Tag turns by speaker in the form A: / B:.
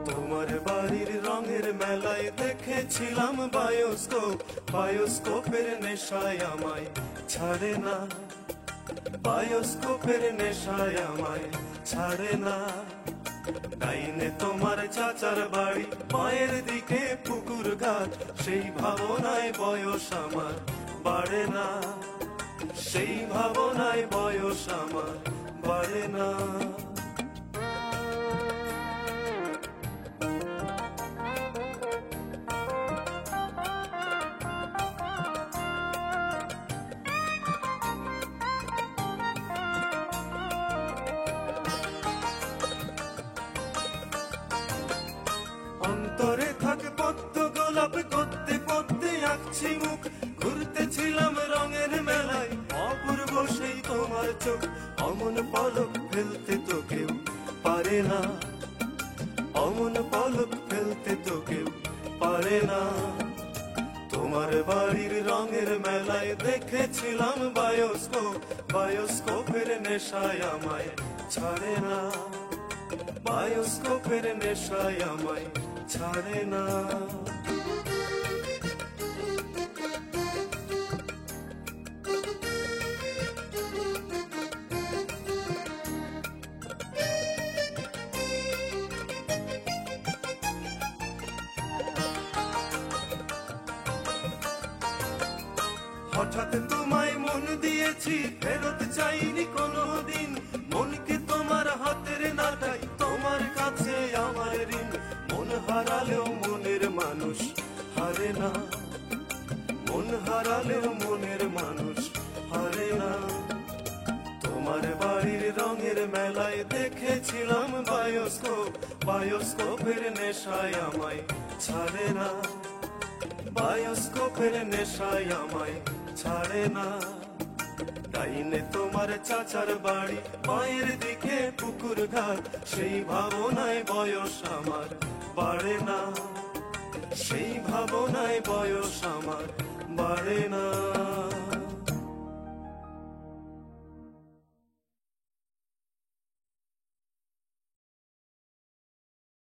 A: তোমার বাড়ির রঙের মেলায় দেখেছিলাম বায়োস্কোপ, বায়োস্কোপের নেশায় আমায় ছাড়ে না, বায়োস্কোপের নেশায় আমায় ছাড়ে না। ডাইনে তোমার চাচার বাড়ি, মায়ের দিকে পুকুর ঘাট, সেই ভাবনায় বয়স আমার বাড়ে না, সেই ভাবনায় বয়স আমার বাড়ে না। অন্তরে থাকে পদ্ম গোলাপ, করতে করতে আঁকছি মুখ, ঘুরতেছিলাম রঙের মেলায়, অপূর্ব সেই তোমার চোখ, অমন পলক ফেলতে তো কেউ পারে না, অমন পলক ফেলতে তো কেউ পারে না। তোমার বাড়ির রঙের মেলায় দেখেছিলাম বায়োস্কোপ, বায়োস্কোপের নেশায় আমায় ছাড়ে না, বায়োস্কোপের নেশায় আমায় ছাড়ে না। হঠাৎ তোমায় মন দিয়েছি, ফেরত চাইনি কোনোদিন, মনকে তোমার হাতের নাটাই, তোমার কাছে আমার ঋণ। মন হারালেও মনের মানুষ হারে না, মন হারালেও মনের মানুষ হারে না। তোমার বাড়ির রঙের মেলায় দেখেছিলাম বায়োস্কোপ, বায়োস্কোপের নেশায় আমায় ছাড়ে না, বায়োস্কোপের নেশায় আমায় ছাড়ে না। ডাইনে তোমার চাচার বাড়ি, মায়ের দিকে পুকুর ঘাট, সেই ভাবনায় বয়স আমার বাড়ে না, সেই ভাবনায় বয়স আমার বাড়ে না।